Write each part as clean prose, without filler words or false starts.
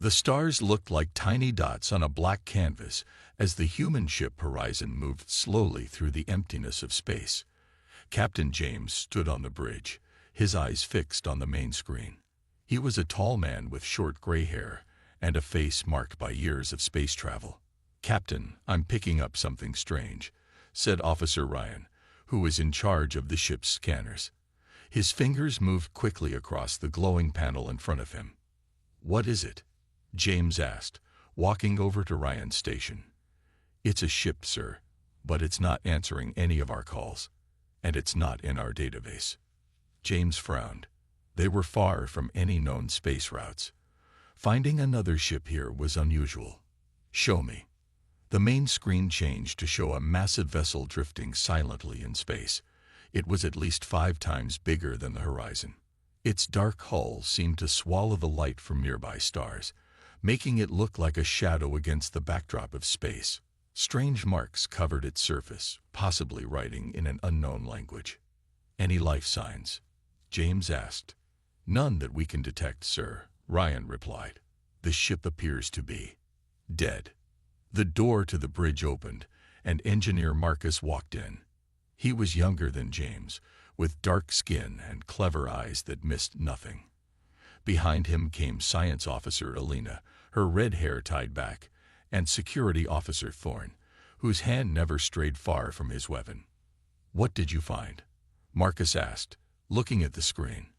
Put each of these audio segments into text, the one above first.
The stars looked like tiny dots on a black canvas as the human ship Horizon moved slowly through the emptiness of space. Captain James stood on the bridge, his eyes fixed on the main screen. He was a tall man with short gray hair and a face marked by years of space travel. "Captain, I'm picking up something strange," said Officer Ryan, who was in charge of the ship's scanners. His fingers moved quickly across the glowing panel in front of him. "What is it?" James asked, walking over to Ryan's station. "It's a ship, sir, but it's not answering any of our calls, and it's not in our database." James frowned. They were far from any known space routes. Finding another ship here was unusual. "Show me." The main screen changed to show a massive vessel drifting silently in space. It was at least 5 times bigger than the Horizon. Its dark hull seemed to swallow the light from nearby stars, making it look like a shadow against the backdrop of space. Strange marks covered its surface, possibly writing in an unknown language. "Any life signs?" James asked. "None that we can detect, sir," Ryan replied. "The ship appears to be dead." The door to the bridge opened, and Engineer Marcus walked in. He was younger than James, with dark skin and clever eyes that missed nothing. Behind him came Science Officer Elena, her red hair tied back, and Security Officer Thorne, whose hand never strayed far from his weapon. "What did you find?" Marcus asked, looking at the screen.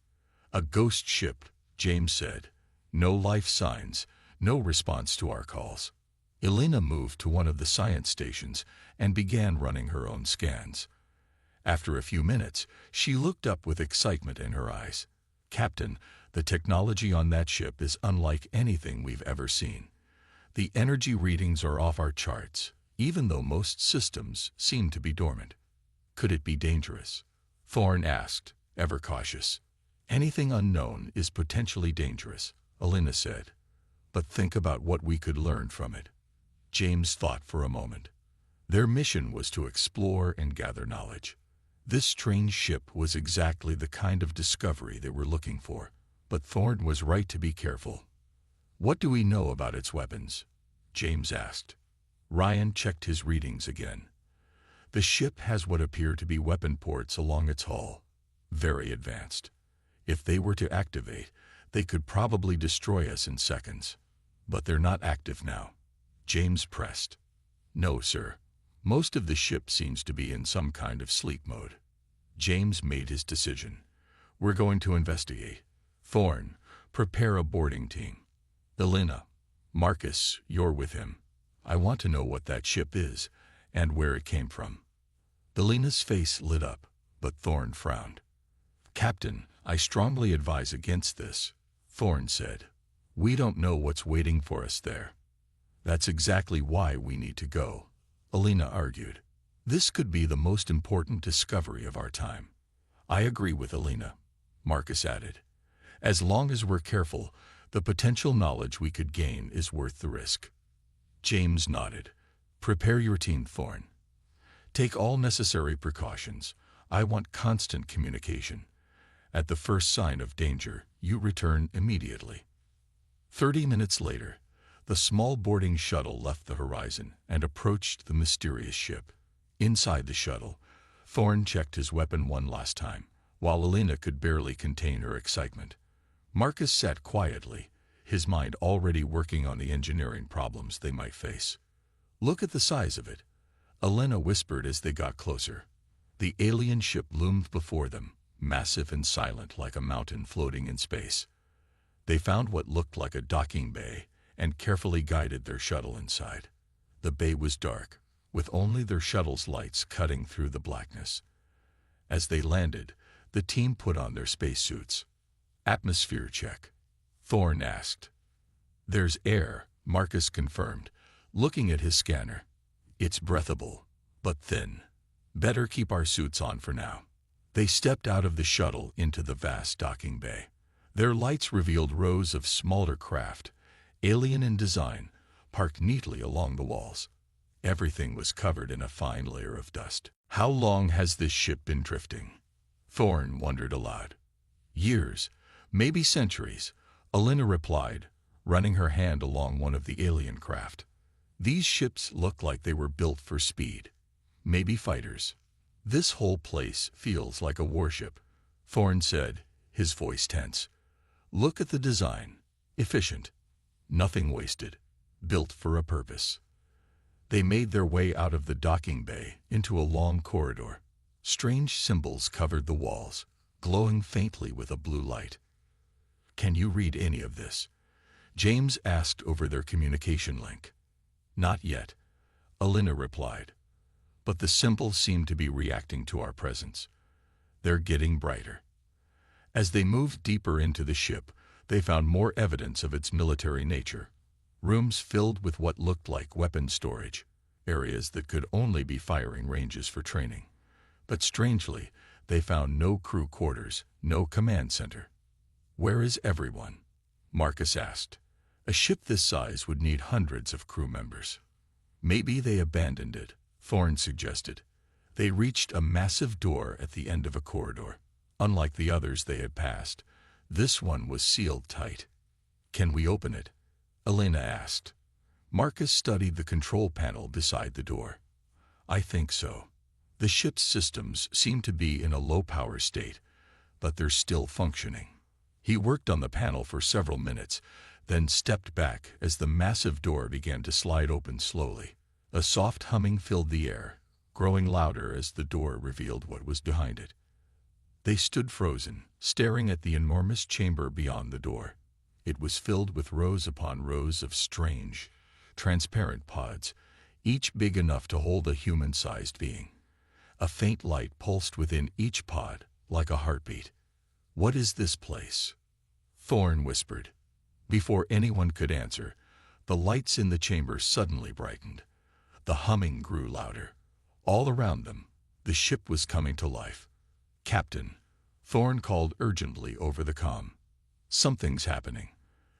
"A ghost ship," James said. "No life signs, no response to our calls." Elena moved to one of the science stations and began running her own scans. After a few minutes, she looked up with excitement in her eyes. "Captain, the technology on that ship is unlike anything we've ever seen. The energy readings are off our charts, even though most systems seem to be dormant." "Could it be dangerous?" Thorne asked, ever cautious. "Anything unknown is potentially dangerous," Elena said. "But think about what we could learn from it." James thought for a moment. Their mission was to explore and gather knowledge. This strange ship was exactly the kind of discovery they were looking for, but Thorne was right to be careful. "What do we know about its weapons?" James asked. Ryan checked his readings again. "The ship has what appear to be weapon ports along its hull, very advanced. If they were to activate, they could probably destroy us in seconds. But they're not active now." James pressed. "No, sir. Most of the ship seems to be in some kind of sleep mode." James made his decision. "We're going to investigate. Thorne, prepare a boarding team. Elena, Marcus, you're with him. I want to know what that ship is and where it came from." Elena's face lit up, but Thorne frowned. "Captain, I strongly advise against this," Thorne said. "We don't know what's waiting for us there." "That's exactly why we need to go," Elena argued. "This could be the most important discovery of our time." "I agree with Elena," Marcus added. "As long as we're careful, the potential knowledge we could gain is worth the risk." James nodded. "Prepare your team, Thorne. Take all necessary precautions. I want constant communication. At the first sign of danger, you return immediately." 30 minutes later, the small boarding shuttle left the Horizon and approached the mysterious ship. Inside the shuttle, Thorne checked his weapon one last time, while Elena could barely contain her excitement. Marcus sat quietly, his mind already working on the engineering problems they might face. "Look at the size of it," Elena whispered as they got closer. The alien ship loomed before them, massive and silent like a mountain floating in space. They found what looked like a docking bay and carefully guided their shuttle inside. The bay was dark, with only their shuttle's lights cutting through the blackness. As they landed, the team put on their spacesuits. "Atmosphere check," Thorne asked. "There's air," Marcus confirmed, looking at his scanner. "It's breathable, but thin. Better keep our suits on for now." They stepped out of the shuttle into the vast docking bay. Their lights revealed rows of smaller craft, alien in design, parked neatly along the walls. Everything was covered in a fine layer of dust. "How long has this ship been drifting?" Thorne wondered aloud. "Years, maybe centuries," Elena replied, running her hand along one of the alien craft. These ships look like they were built for speed. Maybe fighters. This whole place feels like a warship, Thorne said, his voice tense. Look at the design. Efficient. Nothing wasted. Built for a purpose. They made their way out of the docking bay into a long corridor. Strange symbols covered the walls, glowing faintly with a blue light. Can you read any of this? James asked over their communication link. Not yet, Elena replied. But the symbols seem to be reacting to our presence. They're getting brighter. As they moved deeper into the ship, they found more evidence of its military nature. Rooms filled with what looked like weapon storage, areas that could only be firing ranges for training. But strangely, they found no crew quarters, no command center. Where is everyone? Marcus asked. A ship this size would need hundreds of crew members. Maybe they abandoned it, Thorne suggested. They reached a massive door at the end of a corridor. Unlike the others they had passed, this one was sealed tight. Can we open it? Elena asked. Marcus studied the control panel beside the door. I think so. The ship's systems seem to be in a low-power state, but they're still functioning. He worked on the panel for several minutes, then stepped back as the massive door began to slide open slowly. A soft humming filled the air, growing louder as the door revealed what was behind it. They stood frozen, staring at the enormous chamber beyond the door. It was filled with rows upon rows of strange, transparent pods, each big enough to hold a human-sized being. A faint light pulsed within each pod, like a heartbeat. What is this place? Thorne whispered. Before anyone could answer, the lights in the chamber suddenly brightened. The humming grew louder. All around them, the ship was coming to life. Captain, Thorne called urgently over the comm. Something's happening.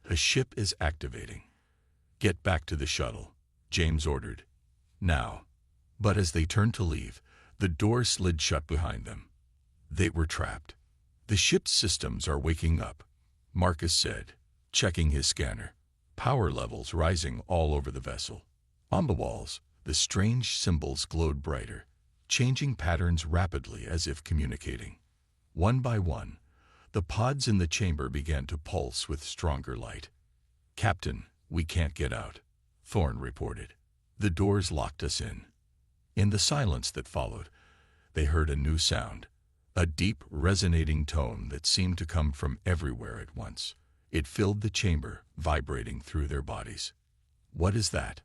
A ship is activating. Get back to the shuttle, James ordered. Now. But as they turned to leave, the door slid shut behind them. They were trapped. The ship's systems are waking up, Marcus said, checking his scanner. Power levels rising all over the vessel. On the walls, the strange symbols glowed brighter, changing patterns rapidly as if communicating. One by one, the pods in the chamber began to pulse with stronger light. Captain, we can't get out, Thorne reported. The doors locked us in. In the silence that followed, they heard a new sound, a deep, resonating tone that seemed to come from everywhere at once. It filled the chamber, vibrating through their bodies. What is that?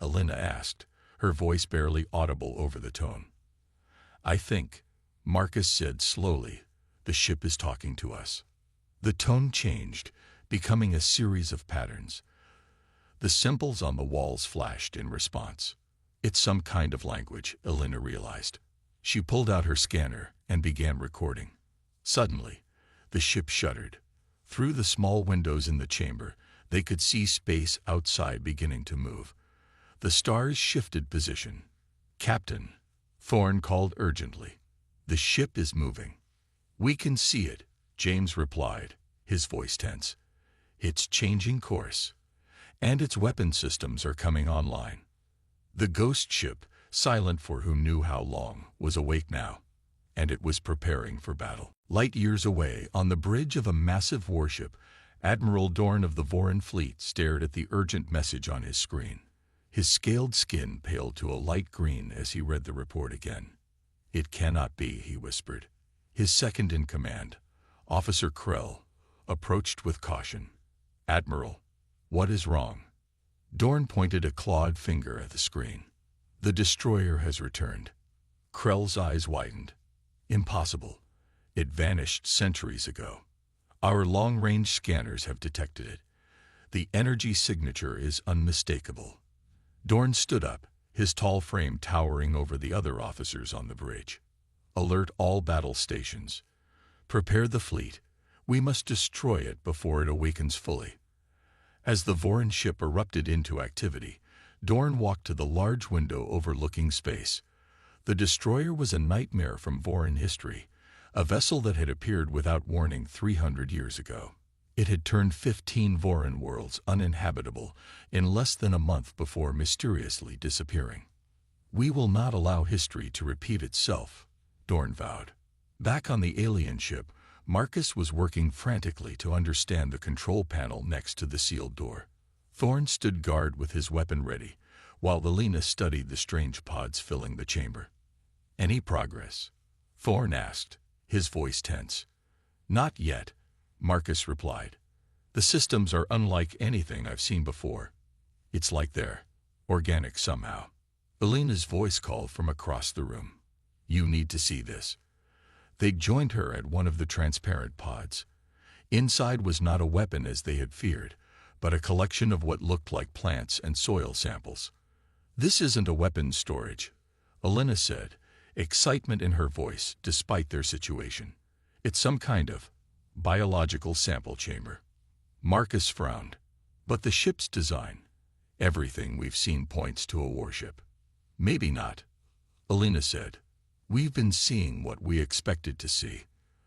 Elena asked, her voice barely audible over the tone. I think, Marcus said slowly, the ship is talking to us. The tone changed, becoming a series of patterns. The symbols on the walls flashed in response. It's some kind of language, Elena realized. She pulled out her scanner and began recording. Suddenly, the ship shuddered. Through the small windows in the chamber, they could see space outside beginning to move. The stars shifted position. Captain, Thorne called urgently. The ship is moving. We can see it, James replied, his voice tense. It's changing course. And its weapon systems are coming online. The ghost ship, silent for who knew how long, was awake now, and it was preparing for battle. Light years away, on the bridge of a massive warship, Admiral Dorn of the Voran fleet stared at the urgent message on his screen. His scaled skin paled to a light green as he read the report again. It cannot be, he whispered. His second in command, Officer Krell, approached with caution. Admiral, what is wrong? Dorn pointed a clawed finger at the screen. The destroyer has returned. Krell's eyes widened. Impossible. It vanished centuries ago. Our long-range scanners have detected it. The energy signature is unmistakable. Dorn stood up, his tall frame towering over the other officers on the bridge. Alert all battle stations. Prepare the fleet. We must destroy it before it awakens fully. As the Voran ship erupted into activity, Dorn walked to the large window overlooking space. The destroyer was a nightmare from Voran history, a vessel that had appeared without warning 300 years ago. It had turned 15 Voran worlds uninhabitable in less than a month before mysteriously disappearing. "We will not allow history to repeat itself," Dorn vowed. Back on the alien ship, Marcus was working frantically to understand the control panel next to the sealed door. Thorn stood guard with his weapon ready, while Alina studied the strange pods filling the chamber. "Any progress?" Thorn asked, his voice tense. "Not yet," Marcus replied. "The systems are unlike anything I've seen before. It's like they're organic somehow." Alina's voice called from across the room. "You need to see this." They joined her at one of the transparent pods. Inside was not a weapon as they had feared, but a collection of what looked like plants and soil samples. "This isn't a weapons storage," Alina said, excitement in her voice despite their situation. "It's some kind of biological sample chamber." Marcus frowned. "But the ship's design, everything we've seen points to a warship." "Maybe not," Alina said. "We've been seeing what we expected to see.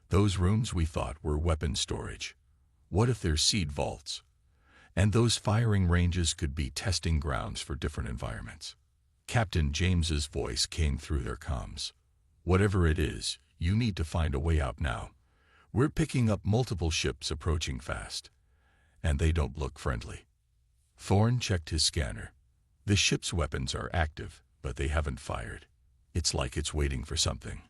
Those rooms we thought were weapon storage. What if they're seed vaults? And those firing ranges could be testing grounds for different environments." Captain James's voice came through their comms. "Whatever it is, you need to find a way out now. We're picking up multiple ships approaching fast, and they don't look friendly." Thorn checked his scanner. "The ship's weapons are active, but they haven't fired. It's like it's waiting for something."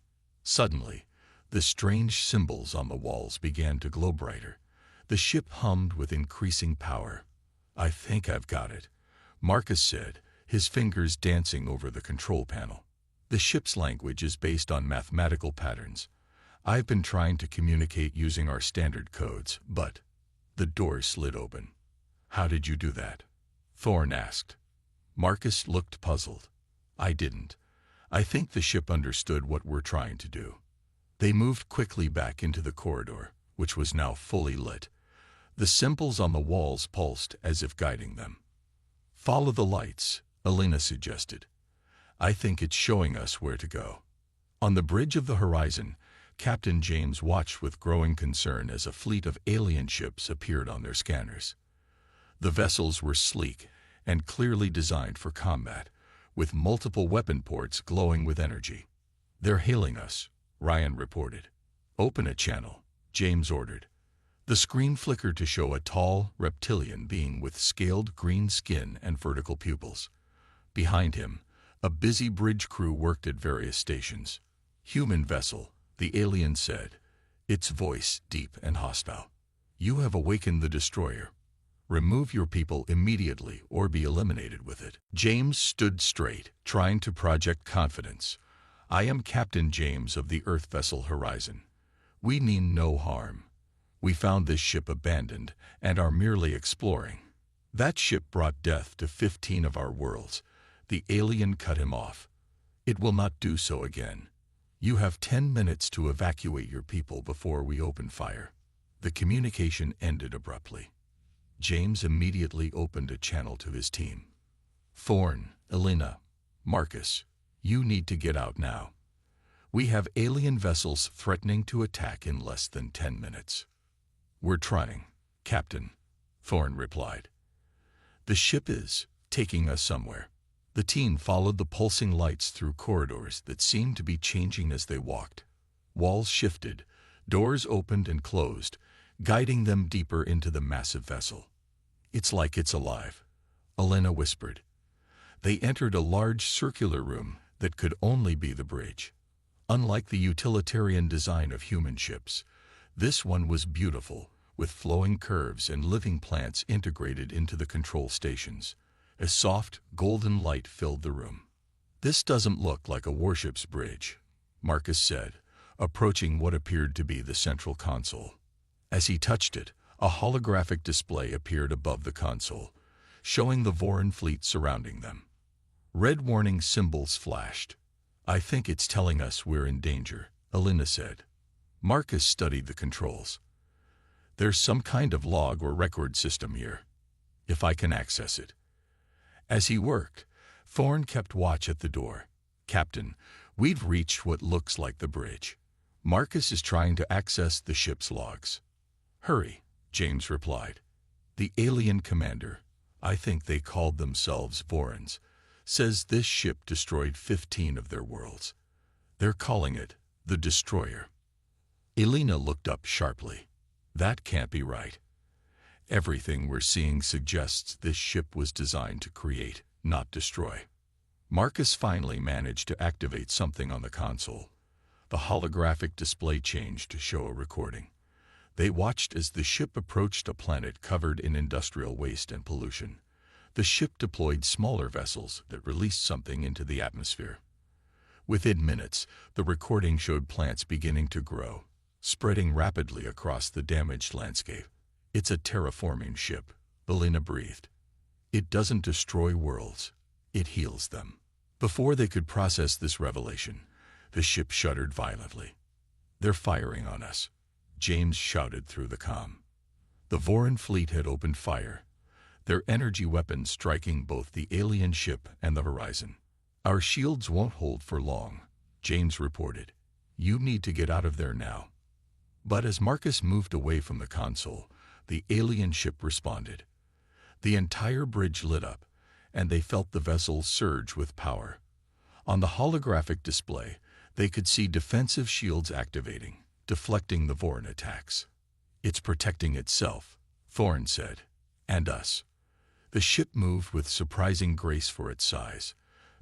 Suddenly, the strange symbols on the walls began to glow brighter. The ship hummed with increasing power. "I think I've got it," Marcus said, his fingers dancing over the control panel. "The ship's language is based on mathematical patterns. I've been trying to communicate using our standard codes, but..." The door slid open. "How did you do that?" Thorn asked. Marcus looked puzzled. "I didn't. I think the ship understood what we're trying to do." They moved quickly back into the corridor, which was now fully lit. The symbols on the walls pulsed as if guiding them. "Follow the lights," Alina suggested. "I think it's showing us where to go." On the bridge of the horizon, Captain James watched with growing concern as a fleet of alien ships appeared on their scanners. The vessels were sleek and clearly designed for combat, with multiple weapon ports glowing with energy. "They're hailing us," Ryan reported. "Open a channel," James ordered. The screen flickered to show a tall, reptilian being with scaled green skin and vertical pupils. Behind him, a busy bridge crew worked at various stations. "Human vessel," the alien said, its voice deep and hostile. "You have awakened the destroyer. Remove your people immediately or be eliminated with it." James stood straight, trying to project confidence. "I am Captain James of the Earth vessel Horizon. We mean no harm. We found this ship abandoned and are merely exploring." "That ship brought death to 15 of our worlds." The alien cut him off. "It will not do so again. You have 10 minutes to evacuate your people before we open fire." The communication ended abruptly. James immediately opened a channel to his team. "Thorn, Alina, Marcus, you need to get out now. We have alien vessels threatening to attack in less than 10 minutes. "We're trying, Captain," Thorn replied. "The ship is taking us somewhere." The team followed the pulsing lights through corridors that seemed to be changing as they walked. Walls shifted, doors opened and closed, guiding them deeper into the massive vessel. "It's like it's alive," Alina whispered. They entered a large circular room that could only be the bridge. Unlike the utilitarian design of human ships, this one was beautiful, with flowing curves and living plants integrated into the control stations. A soft, golden light filled the room. "This doesn't look like a warship's bridge," Marcus said, approaching what appeared to be the central console. As he touched it, a holographic display appeared above the console, showing the Voran fleet surrounding them. Red warning symbols flashed. "I think it's telling us we're in danger," Alina said. Marcus studied the controls. "There's some kind of log or record system here, if I can access it." As he worked, Thorn kept watch at the door. "Captain, we've reached what looks like the bridge. Marcus is trying to access the ship's logs." "Hurry," James replied. The alien commander, I think they called themselves Vorons, says this ship destroyed 15 of their worlds. They're calling it the Destroyer. Elena looked up sharply. That can't be right. Everything we're seeing suggests this ship was designed to create, not destroy. Marcus finally managed to activate something on the console. The holographic display changed to show a recording. They watched as the ship approached a planet covered in industrial waste and pollution. The ship deployed smaller vessels that released something into the atmosphere. Within minutes, the recording showed plants beginning to grow, spreading rapidly across the damaged landscape. It's a terraforming ship, Elena breathed. It doesn't destroy worlds, it heals them. Before they could process this revelation, the ship shuddered violently. They're firing on us, James shouted through the comm. The Voron fleet had opened fire, their energy weapons striking both the alien ship and the horizon. Our shields won't hold for long, James reported. You need to get out of there now. But as Marcus moved away from the console, the alien ship responded. The entire bridge lit up, and they felt the vessel surge with power. On the holographic display, they could see defensive shields activating, deflecting the Voron attacks. It's protecting itself, Thorne said, and us. The ship moved with surprising grace for its size,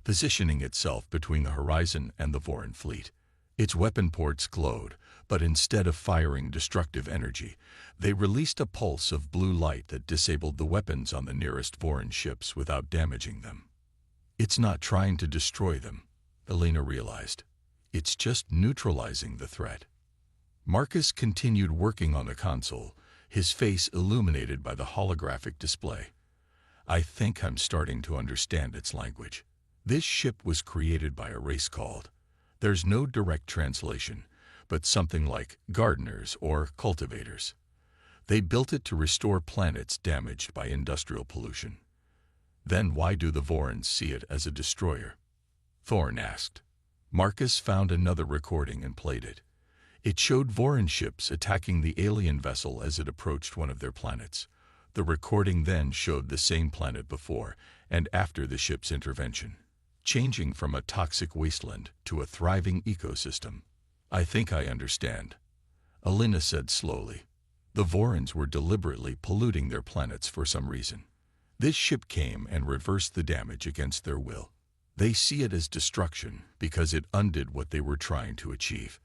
positioning itself between the horizon and the Voron fleet. Its weapon ports glowed, but instead of firing destructive energy, they released a pulse of blue light that disabled the weapons on the nearest Voron ships without damaging them. It's not trying to destroy them, Elena realized. It's just neutralizing the threat. Marcus continued working on the console, his face illuminated by the holographic display. I think I'm starting to understand its language. This ship was created by a race called, there's no direct translation, but something like gardeners or cultivators. They built it to restore planets damaged by industrial pollution. Then why do the Vorons see it as a destroyer? Thorne asked. Marcus found another recording and played it. It showed Voron ships attacking the alien vessel as it approached one of their planets. The recording then showed the same planet before and after the ship's intervention, changing from a toxic wasteland to a thriving ecosystem. I think I understand, Elena said slowly. The Vorons were deliberately polluting their planets for some reason. This ship came and reversed the damage against their will. They see it as destruction because it undid what they were trying to achieve.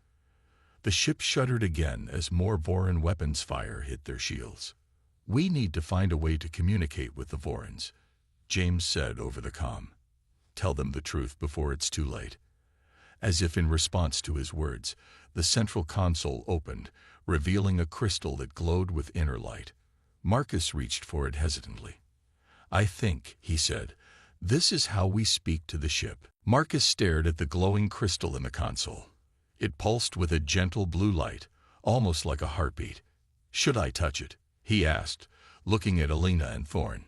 The ship shuddered again as more Voron weapons fire hit their shields. We need to find a way to communicate with the Vorons, James said over the comm. Tell them the truth before it's too late. As if in response to his words, the central console opened, revealing a crystal that glowed with inner light. Marcus reached for it hesitantly. I think, he said, this is how we speak to the ship. Marcus stared at the glowing crystal in the console. It pulsed with a gentle blue light, almost like a heartbeat. Should I touch it? He asked, looking at Elena and Thorne.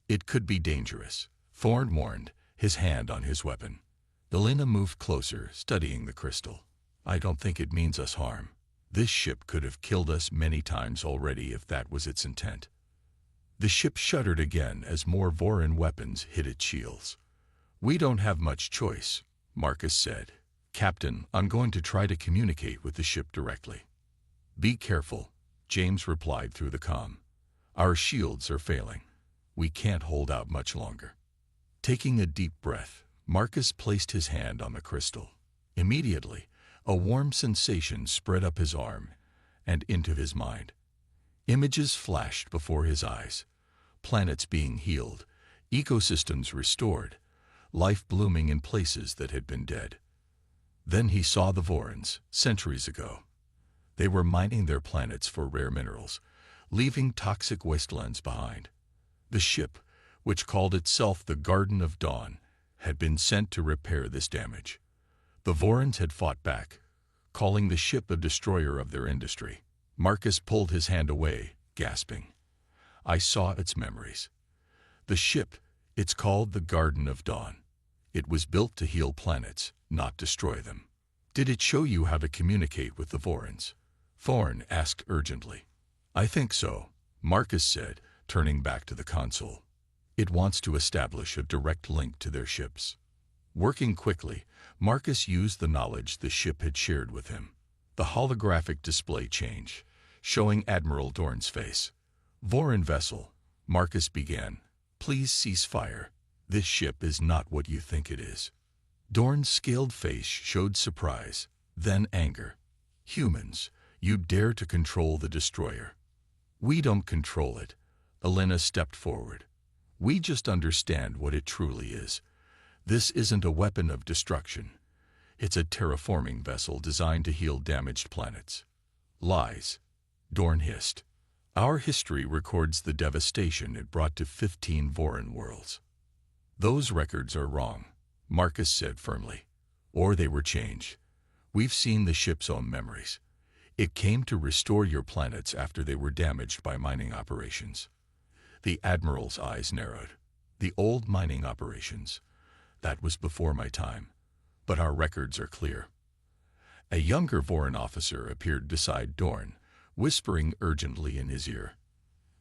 It could be dangerous, Thorne warned, his hand on his weapon. Elena moved closer, studying the crystal. I don't think it means us harm. This ship could have killed us many times already if that was its intent. The ship shuddered again as more Voron weapons hit its shields. We don't have much choice, Marcus said. Captain, I'm going to try to communicate with the ship directly. Be careful, James replied through the comm. Our shields are failing. We can't hold out much longer. Taking a deep breath, Marcus placed his hand on the crystal. Immediately, a warm sensation spread up his arm and into his mind. Images flashed before his eyes. Planets being healed, ecosystems restored, life blooming in places that had been dead. Then he saw the Vorons, centuries ago. They were mining their planets for rare minerals, leaving toxic wastelands behind. The ship, which called itself the Garden of Dawn, had been sent to repair this damage. The Vorons had fought back, calling the ship a destroyer of their industry. Marcus pulled his hand away, gasping. I saw its memories. The ship, it's called the Garden of Dawn. It was built to heal planets, not destroy them. Did it show you how to communicate with the Vorons? Thorne asked urgently. I think so, Marcus said, turning back to the console. "It wants to establish a direct link to their ships." Working quickly, Marcus used the knowledge the ship had shared with him. The holographic display changed, showing Admiral Dorn's face. "Voran vessel," Marcus began. "Please cease fire. This ship is not what you think it is." Dorn's scaled face showed surprise, then anger. "Humans, you dare to control the destroyer." "We don't control it." Elena stepped forward. "We just understand what it truly is. This isn't a weapon of destruction. It's a terraforming vessel designed to heal damaged planets." "Lies," Dorn hissed. "Our history records the devastation it brought to 15 Voran worlds." "Those records are wrong," Marcus said firmly. "Or they were changed. We've seen the ship's own memories. It came to restore your planets after they were damaged by mining operations." The Admiral's eyes narrowed. "The old mining operations. That was before my time. But our records are clear." A younger Voran officer appeared beside Dorn, whispering urgently in his ear.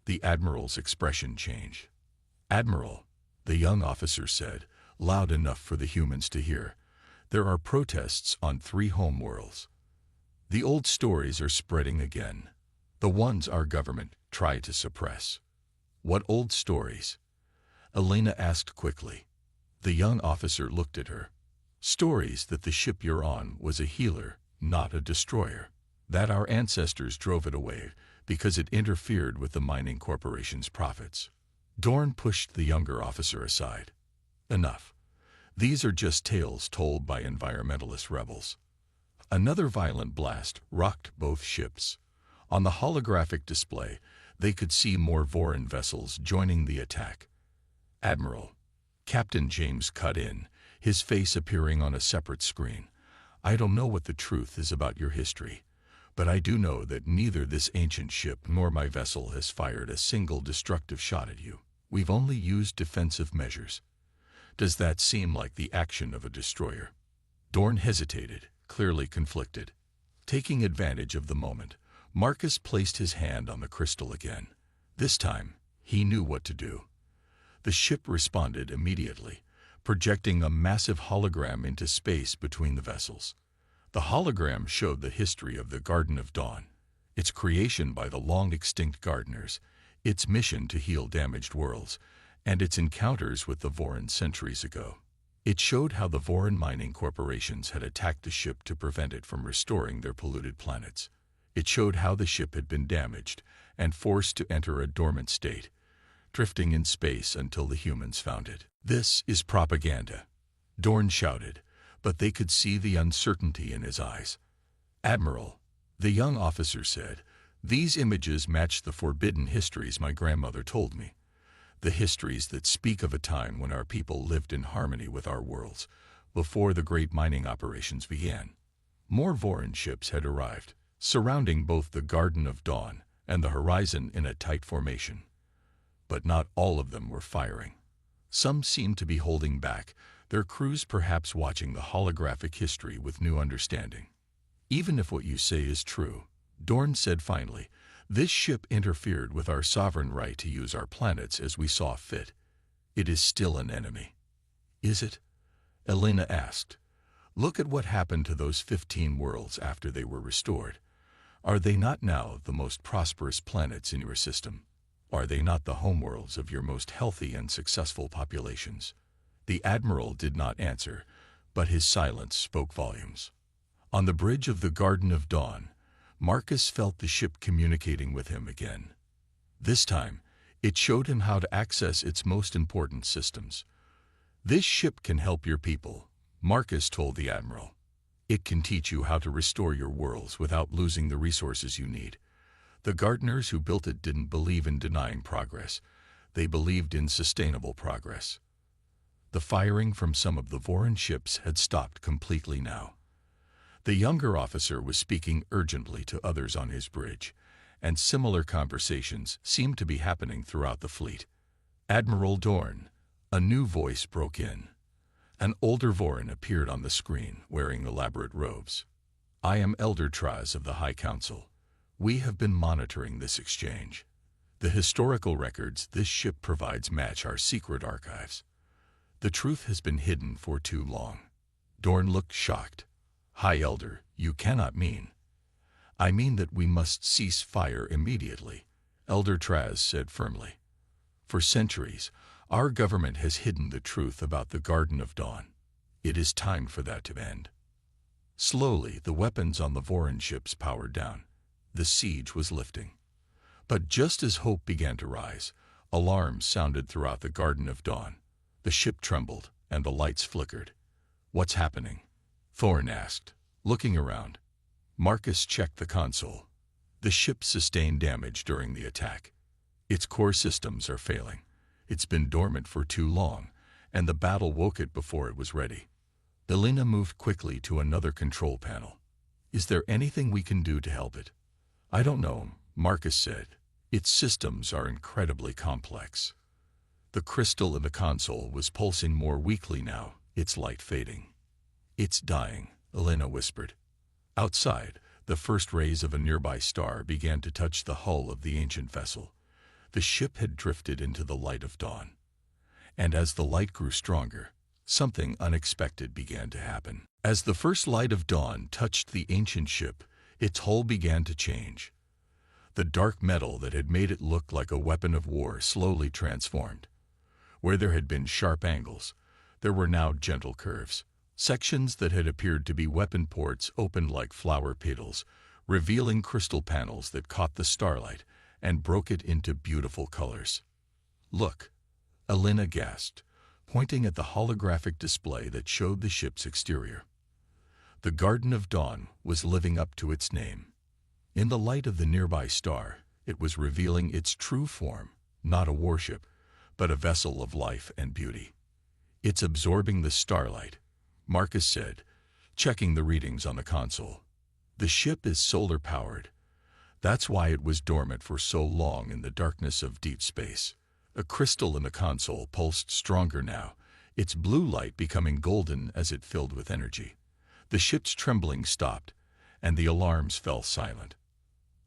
The Admiral's expression changed. "Admiral," the young officer said, loud enough for the humans to hear, "there are protests on 3 homeworlds. The old stories are spreading again, the ones our government tried to suppress." "What old stories?" Elena asked quickly. The young officer looked at her. "Stories that the ship you're on was a healer, not a destroyer. That our ancestors drove it away because it interfered with the mining corporation's profits." Dorn pushed the younger officer aside. "Enough. These are just tales told by environmentalist rebels." Another violent blast rocked both ships. On the holographic display, they could see more Voran vessels joining the attack. "Admiral," Captain James cut in, his face appearing on a separate screen, "I don't know what the truth is about your history, but I do know that neither this ancient ship nor my vessel has fired a single destructive shot at you. We've only used defensive measures. Does that seem like the action of a destroyer?" Dorn hesitated, clearly conflicted. Taking advantage of the moment, Marcus placed his hand on the crystal again. This time, he knew what to do. The ship responded immediately, projecting a massive hologram into space between the vessels. The hologram showed the history of the Garden of Dawn, its creation by the long-extinct gardeners, its mission to heal damaged worlds, and its encounters with the Voran centuries ago. It showed how the Voran mining corporations had attacked the ship to prevent it from restoring their polluted planets. It showed how the ship had been damaged and forced to enter a dormant state, drifting in space until the humans found it. "This is propaganda," Dorn shouted, but they could see the uncertainty in his eyes. "Admiral," the young officer said, "these images match the forbidden histories my grandmother told me. The histories that speak of a time when our people lived in harmony with our worlds, before the great mining operations began." More Voran ships had arrived, surrounding both the Garden of Dawn and the horizon in a tight formation. But not all of them were firing. Some seemed to be holding back, their crews perhaps watching the holographic history with new understanding. "Even if what you say is true," Dorn said finally, "this ship interfered with our sovereign right to use our planets as we saw fit. It is still an enemy." "Is it?" Elena asked. "Look at what happened to those 15 worlds after they were restored. Are they not now the most prosperous planets in your system? Are they not the homeworlds of your most healthy and successful populations?" The Admiral did not answer, but his silence spoke volumes. On the bridge of the Garden of Dawn, Marcus felt the ship communicating with him again. This time, it showed him how to access its most important systems. "This ship can help your people," Marcus told the Admiral. "It can teach you how to restore your worlds without losing the resources you need. The gardeners who built it didn't believe in denying progress. They believed in sustainable progress." The firing from some of the Voran ships had stopped completely now. The younger officer was speaking urgently to others on his bridge, and similar conversations seemed to be happening throughout the fleet. "Admiral Dorn," a new voice broke in. An older Voran appeared on the screen, wearing elaborate robes. "I am Elder Traz of the High Council. We have been monitoring this exchange. The historical records this ship provides match our secret archives. The truth has been hidden for too long. Dorn looked shocked. High Elder, you cannot mean. I mean that we must cease fire immediately, Elder Traz said firmly. For centuries, our government has hidden the truth about the Garden of Dawn. It is time for that to end. Slowly, the weapons on the Voran ships powered down. The siege was lifting. But just as hope began to rise, alarms sounded throughout the Garden of Dawn. The ship trembled, and the lights flickered. What's happening? Thorin asked, looking around. Marcus checked the console. The ship sustained damage during the attack. Its core systems are failing. It's been dormant for too long, and the battle woke it before it was ready. Elena moved quickly to another control panel. Is there anything we can do to help it? I don't know, Marcus said. Its systems are incredibly complex. The crystal in the console was pulsing more weakly now, its light fading. It's dying, Elena whispered. Outside, the first rays of a nearby star began to touch the hull of the ancient vessel. The ship had drifted into the light of dawn. And as the light grew stronger, something unexpected began to happen. As the first light of dawn touched the ancient ship, its hull began to change. The dark metal that had made it look like a weapon of war slowly transformed. Where there had been sharp angles, there were now gentle curves. Sections that had appeared to be weapon ports opened like flower petals, revealing crystal panels that caught the starlight and broke it into beautiful colors. Look, Elena gasped, pointing at the holographic display that showed the ship's exterior. The Garden of Dawn was living up to its name. In the light of the nearby star, it was revealing its true form, not a warship, but a vessel of life and beauty. It's absorbing the starlight, Marcus said, checking the readings on the console. The ship is solar-powered. That's why it was dormant for so long in the darkness of deep space. A crystal in the console pulsed stronger now, its blue light becoming golden as it filled with energy. The ship's trembling stopped, and the alarms fell silent.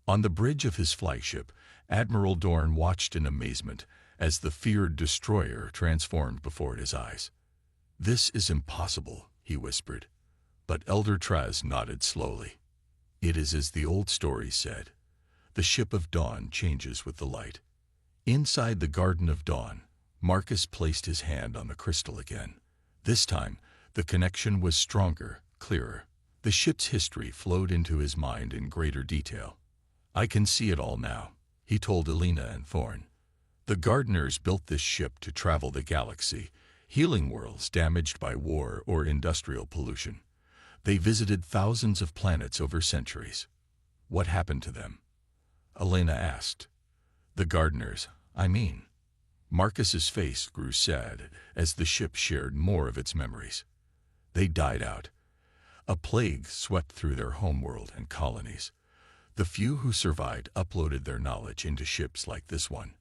On the bridge of his flagship, Admiral Dorn watched in amazement as the feared destroyer transformed before his eyes. This is impossible, he whispered. But Elder Traz nodded slowly. It is as the old story said. The ship of dawn changes with the light. Inside the Garden of Dawn, Marcus placed his hand on the crystal again. This time, the connection was stronger, clearer. The ship's history flowed into his mind in greater detail. I can see it all now, he told Elena and Thorin. The gardeners built this ship to travel the galaxy, healing worlds damaged by war or industrial pollution. They visited thousands of planets over centuries. What happened to them? Elena asked. The gardeners, I mean. Marcus's face grew sad as the ship shared more of its memories. They died out. A plague swept through their homeworld and colonies. The few who survived uploaded their knowledge into ships like this one,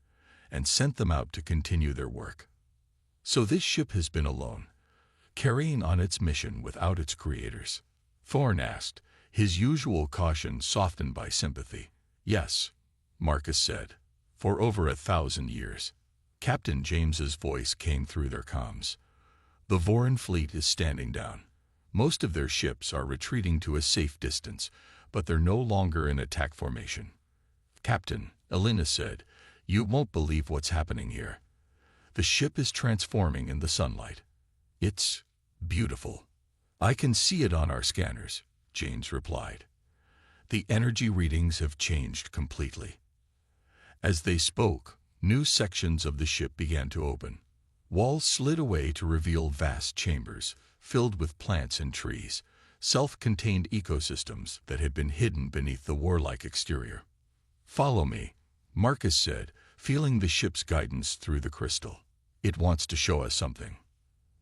and sent them out to continue their work. So this ship has been alone, carrying on its mission without its creators. Thorin asked, his usual caution softened by sympathy. Yes, Marcus said, for over 1,000 years. Captain James's voice came through their comms. The Voran fleet is standing down. Most of their ships are retreating to a safe distance, but they're no longer in attack formation. Captain, Elena said, you won't believe what's happening here. The ship is transforming in the sunlight. It's beautiful. I can see it on our scanners, James replied. The energy readings have changed completely. As they spoke, new sections of the ship began to open. Walls slid away to reveal vast chambers, filled with plants and trees, self-contained ecosystems that had been hidden beneath the warlike exterior. Follow me, Marcus said, feeling the ship's guidance through the crystal. It wants to show us something.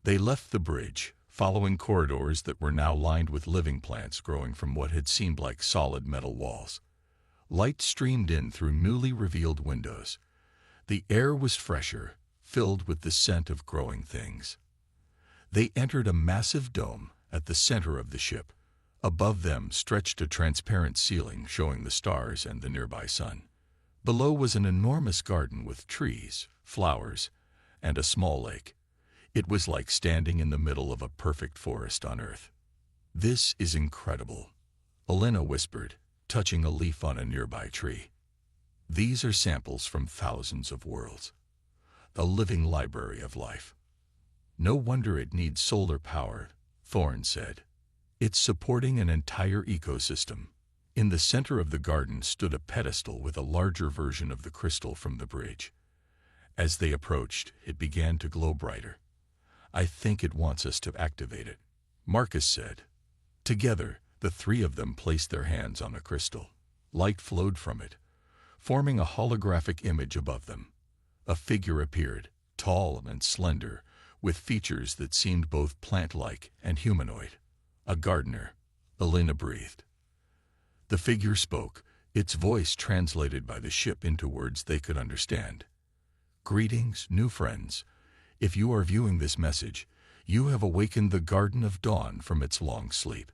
They left the bridge, following corridors that were now lined with living plants growing from what had seemed like solid metal walls. Light streamed in through newly revealed windows. The air was fresher, filled with the scent of growing things. They entered a massive dome at the center of the ship. Above them stretched a transparent ceiling showing the stars and the nearby sun. Below was an enormous garden with trees, flowers, and a small lake. It was like standing in the middle of a perfect forest on Earth. "This is incredible," Elena whispered, touching a leaf on a nearby tree. "These are samples from thousands of worlds. A living library of life." "No wonder it needs solar power," Thorne said. "It's supporting an entire ecosystem." In the center of the garden stood a pedestal with a larger version of the crystal from the bridge. As they approached, it began to glow brighter. "I think it wants us to activate it," Marcus said. Together, the three of them placed their hands on the crystal. Light flowed from it, forming a holographic image above them. A figure appeared, tall and slender, with features that seemed both plant-like and humanoid. "A gardener," Elena breathed. The figure spoke, its voice translated by the ship into words they could understand. "Greetings, new friends. If you are viewing this message, you have awakened the Garden of Dawn from its long sleep.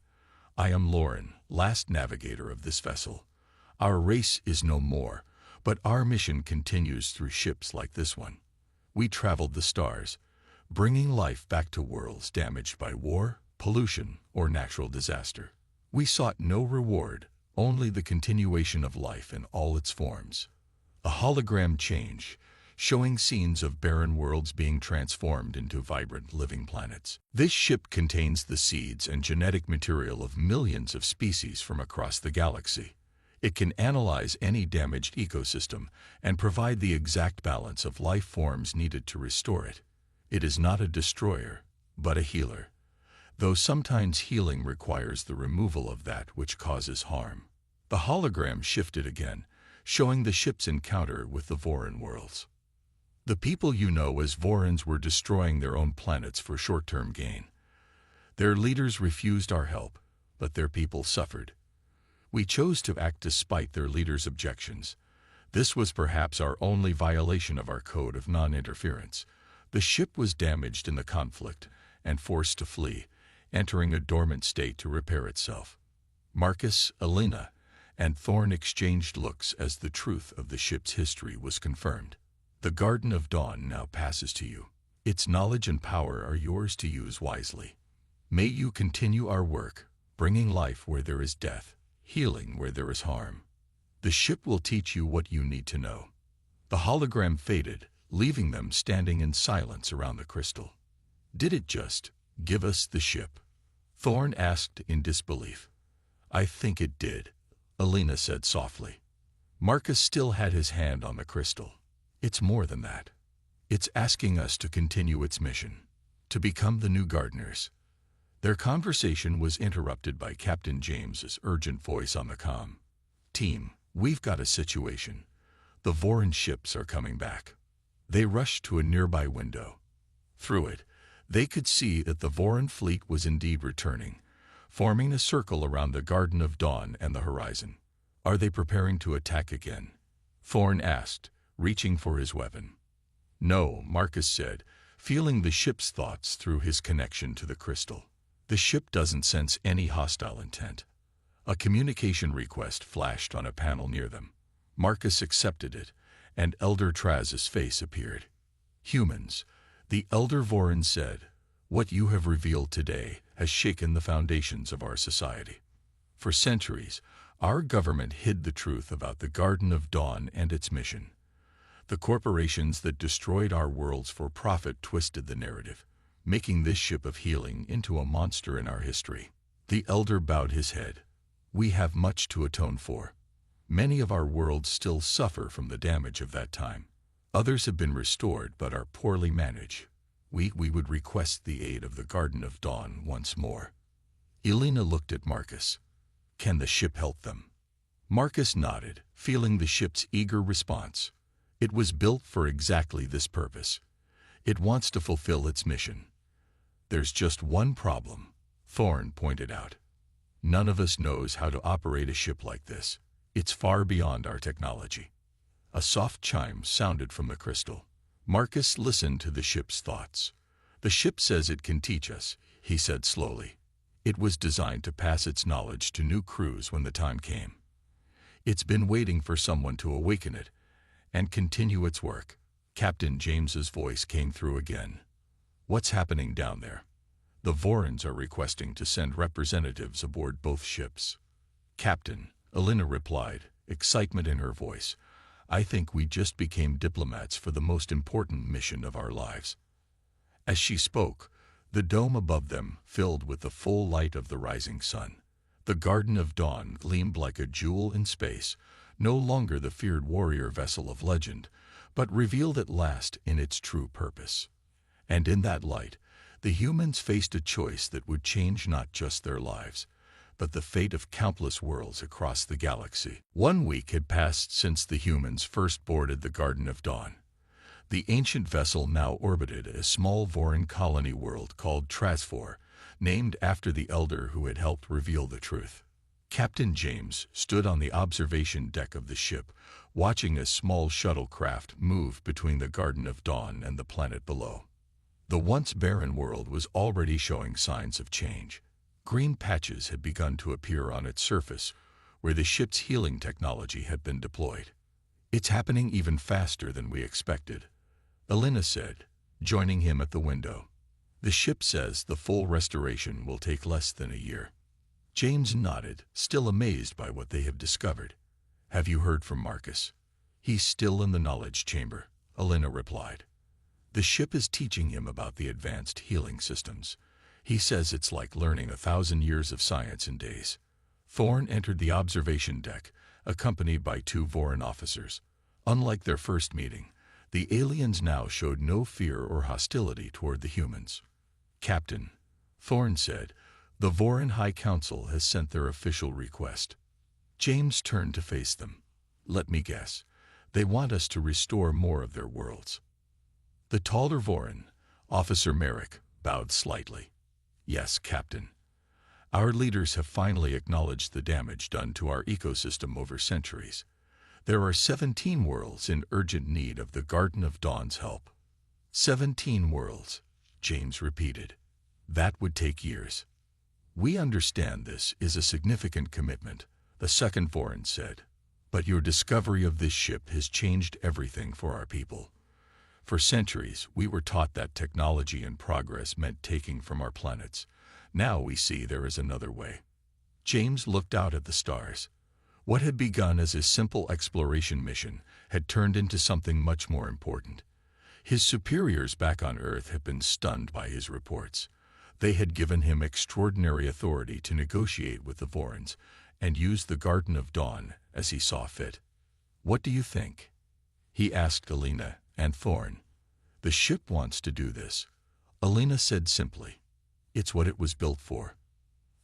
I am Lauren, last navigator of this vessel. Our race is no more, but our mission continues through ships like this one. We traveled the stars, bringing life back to worlds damaged by war, pollution, or natural disaster. We sought no reward, only the continuation of life in all its forms." A hologram change, showing scenes of barren worlds being transformed into vibrant living planets. "This ship contains the seeds and genetic material of millions of species from across the galaxy. It can analyze any damaged ecosystem and provide the exact balance of life forms needed to restore it. It is not a destroyer, but a healer, though sometimes healing requires the removal of that which causes harm." The hologram shifted again, showing the ship's encounter with the Voran worlds. "The people you know as Vorans were destroying their own planets for short-term gain. Their leaders refused our help, but their people suffered. We chose to act despite their leaders' objections. This was perhaps our only violation of our code of non-interference. The ship was damaged in the conflict and forced to flee, entering a dormant state to repair itself." Marcus, Elena, and Thorne exchanged looks as the truth of the ship's history was confirmed. "The Garden of Dawn now passes to you. Its knowledge and power are yours to use wisely. May you continue our work, bringing life where there is death, healing where there is harm. The ship will teach you what you need to know." The hologram faded, leaving them standing in silence around the crystal. "Did it just give us the ship?" Thorne asked in disbelief. "I think it did," Elena said softly. Marcus still had his hand on the crystal. "It's more than that. It's asking us to continue its mission, to become the new gardeners." Their conversation was interrupted by Captain James's urgent voice on the comm. "Team, we've got a situation. The Voran ships are coming back." They rushed to a nearby window. Through it, they could see that the Voran fleet was indeed returning, forming a circle around the Garden of Dawn and the horizon. "Are they preparing to attack again?" Thorne asked, reaching for his weapon. "No," Marcus said, feeling the ship's thoughts through his connection to the crystal. "The ship doesn't sense any hostile intent." A communication request flashed on a panel near them. Marcus accepted it, and Elder Traz's face appeared. "Humans," the Elder Voran said, "what you have revealed today has shaken the foundations of our society. For centuries, our government hid the truth about the Garden of Dawn and its mission. The corporations that destroyed our worlds for profit twisted the narrative, making this ship of healing into a monster in our history." The Elder bowed his head. "We have much to atone for. Many of our worlds still suffer from the damage of that time. Others have been restored but are poorly managed. We would request the aid of the Garden of Dawn once more." Elena looked at Marcus. "Can the ship help them?" Marcus nodded, feeling the ship's eager response. "It was built for exactly this purpose. It wants to fulfill its mission." "There's just one problem," Thorne pointed out. "None of us knows how to operate a ship like this. It's far beyond our technology." A soft chime sounded from the crystal. Marcus listened to the ship's thoughts. "The ship says it can teach us," he said slowly. "It was designed to pass its knowledge to new crews when the time came. It's been waiting for someone to awaken it, and continue its work. Captain James's voice came through again. What's happening down there? The Vorons are requesting to send representatives aboard both ships. Captain, Elena replied, excitement in her voice. I think we just became diplomats for the most important mission of our lives. As she spoke, the dome above them filled with the full light of the rising sun. The Garden of Dawn gleamed like a jewel in space, no longer the feared warrior vessel of legend, but revealed at last in its true purpose. And in that light, the humans faced a choice that would change not just their lives, but the fate of countless worlds across the galaxy. 1 week had passed since the humans first boarded the Garden of Dawn. The ancient vessel now orbited a small Voron colony world called Trasfor, named after the elder who had helped reveal the truth. Captain James stood on the observation deck of the ship, watching a small shuttlecraft move between the Garden of Dawn and the planet below. The once barren world was already showing signs of change. Green patches had begun to appear on its surface, where the ship's healing technology had been deployed. It's happening even faster than we expected, Elena said, joining him at the window. The ship says the full restoration will take less than a year. James nodded, still amazed by what they have discovered. Have you heard from Marcus? He's still in the knowledge chamber, Elena replied. The ship is teaching him about the advanced healing systems. He says it's like learning 1,000 years of science in days. Thorn entered the observation deck, accompanied by 2 Voron officers. Unlike their first meeting, the aliens now showed no fear or hostility toward the humans. Captain, Thorn said, the Voron High Council has sent their official request. James turned to face them. Let me guess. They want us to restore more of their worlds. The taller Voron, Officer Merrick, bowed slightly. Yes, Captain. Our leaders have finally acknowledged the damage done to our ecosystem over centuries. There are 17 worlds in urgent need of the Garden of Dawn's help. 17 worlds, James repeated. That would take years. We understand this is a significant commitment, the second Voron said. But your discovery of this ship has changed everything for our people. For centuries, we were taught that technology and progress meant taking from our planets. Now we see there is another way. James looked out at the stars. What had begun as a simple exploration mission had turned into something much more important. His superiors back on Earth had been stunned by his reports. They had given him extraordinary authority to negotiate with the Vorons and use the Garden of Dawn as he saw fit. What do you think? He asked Elena and Thorn. The ship wants to do this, Elena said simply. It's what it was built for.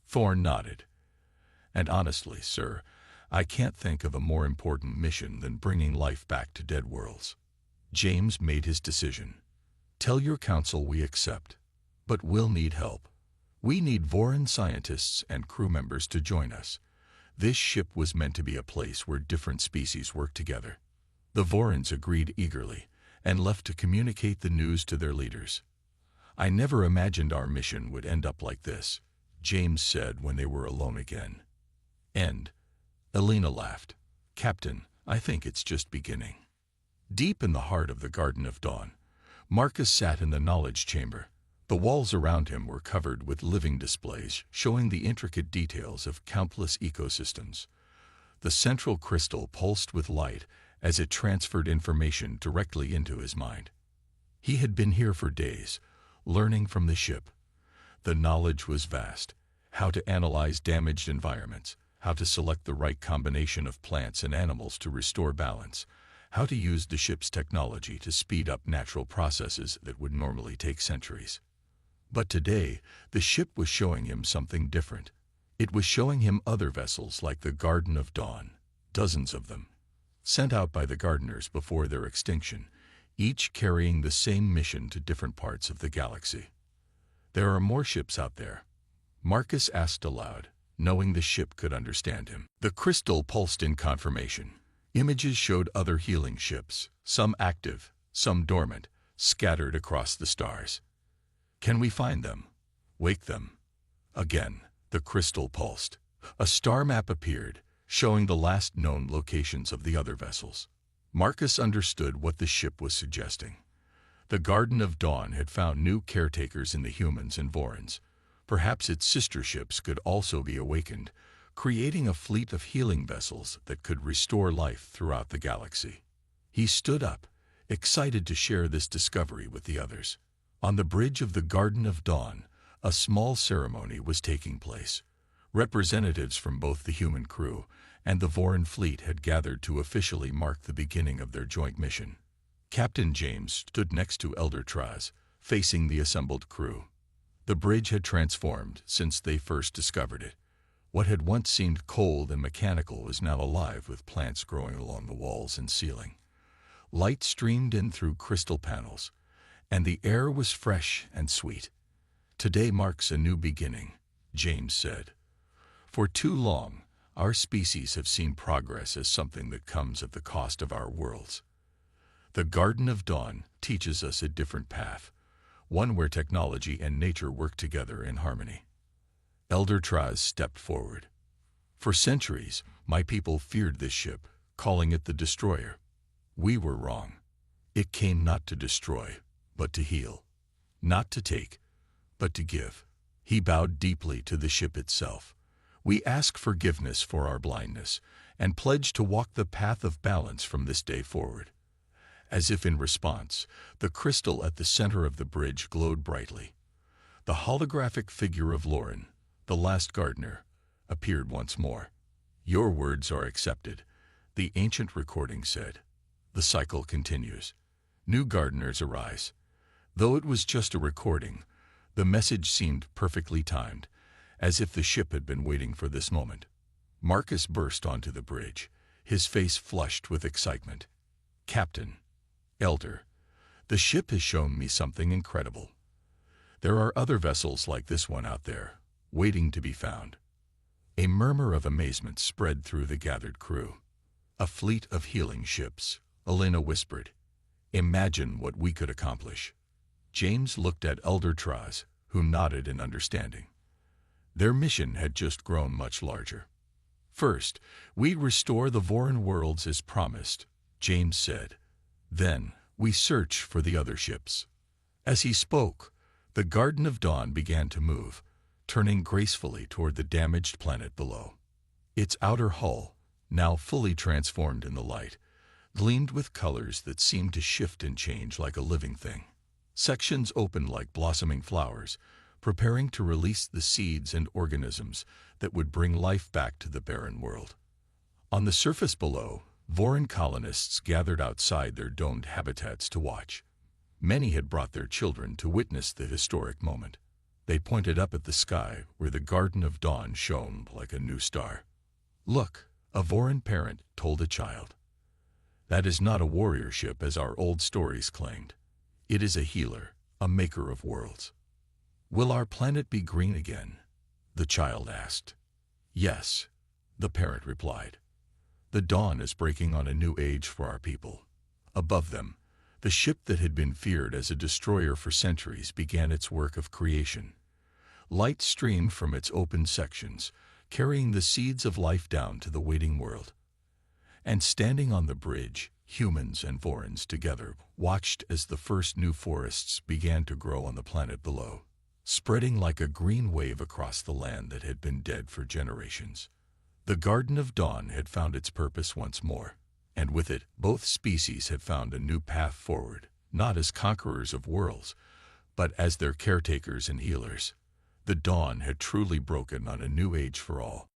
Thorn nodded. And honestly, sir, I can't think of a more important mission than bringing life back to dead worlds. James made his decision. Tell your council we accept, but we'll need help. We need Voron scientists and crew members to join us. This ship was meant to be a place where different species work together. The Vorons agreed eagerly and left to communicate the news to their leaders. I never imagined our mission would end up like this, James said when they were alone again. End. Elena laughed. Captain, I think it's just beginning. Deep in the heart of the Garden of Dawn, Marcus sat in the knowledge chamber. The walls around him were covered with living displays showing the intricate details of countless ecosystems. The central crystal pulsed with light as it transferred information directly into his mind. He had been here for days, learning from the ship. The knowledge was vast: how to analyze damaged environments, how to select the right combination of plants and animals to restore balance, how to use the ship's technology to speed up natural processes that would normally take centuries. But today, the ship was showing him something different. It was showing him other vessels like the Garden of Dawn, dozens of them, sent out by the gardeners before their extinction, each carrying the same mission to different parts of the galaxy. There are more ships out there, Marcus asked aloud, knowing the ship could understand him. The crystal pulsed in confirmation. Images showed other healing ships, some active, some dormant, scattered across the stars. Can we find them? Wake them. Again, the crystal pulsed. A star map appeared, showing the last known locations of the other vessels. Marcus understood what the ship was suggesting. The Garden of Dawn had found new caretakers in the humans and Vorons. Perhaps its sister ships could also be awakened, creating a fleet of healing vessels that could restore life throughout the galaxy. He stood up, excited to share this discovery with the others. On the bridge of the Garden of Dawn, a small ceremony was taking place. Representatives from both the human crew and the Voron fleet had gathered to officially mark the beginning of their joint mission. Captain James stood next to Elder Traz, facing the assembled crew. The bridge had transformed since they first discovered it. What had once seemed cold and mechanical was now alive with plants growing along the walls and ceiling. Light streamed in through crystal panels, and the air was fresh and sweet. "Today marks a new beginning," James said. "For too long, our species have seen progress as something that comes at the cost of our worlds. The Garden of Dawn teaches us a different path, one where technology and nature work together in harmony." Elder Traz stepped forward. "For centuries, my people feared this ship, calling it the Destroyer. We were wrong. It came not to destroy, but to heal. Not to take, but to give." He bowed deeply to the ship itself. "We ask forgiveness for our blindness, and pledge to walk the path of balance from this day forward." As if in response, the crystal at the center of the bridge glowed brightly. The holographic figure of Lauren, the last gardener, appeared once more. "Your words are accepted," the ancient recording said. "The cycle continues. New gardeners arise." Though it was just a recording, the message seemed perfectly timed, as if the ship had been waiting for this moment. Marcus burst onto the bridge, his face flushed with excitement. "Captain, Elder, the ship has shown me something incredible. There are other vessels like this one out there, waiting to be found." A murmur of amazement spread through the gathered crew. "A fleet of healing ships," Elena whispered. "Imagine what we could accomplish." James looked at Elder Traz, who nodded in understanding. Their mission had just grown much larger. "First, we restore the Voron worlds as promised," James said. "Then, we search for the other ships." As he spoke, the Garden of Dawn began to move, turning gracefully toward the damaged planet below. Its outer hull, now fully transformed in the light, gleamed with colors that seemed to shift and change like a living thing. Sections opened like blossoming flowers, preparing to release the seeds and organisms that would bring life back to the barren world. On the surface below, Voron colonists gathered outside their domed habitats to watch. Many had brought their children to witness the historic moment. They pointed up at the sky where the Garden of Dawn shone like a new star. "Look," a Voron parent told a child. "That is not a warrior ship as our old stories claimed. It is a healer, a maker of worlds." "Will our planet be green again?" the child asked. "Yes," the parent replied. "The dawn is breaking on a new age for our people." Above them, the ship that had been feared as a destroyer for centuries began its work of creation. Light streamed from its open sections, carrying the seeds of life down to the waiting world. And standing on the bridge, humans and Vorons together watched as the first new forests began to grow on the planet below, spreading like a green wave across the land that had been dead for generations. The Garden of Dawn had found its purpose once more, and with it, both species had found a new path forward, not as conquerors of worlds, but as their caretakers and healers. The dawn had truly broken on a new age for all.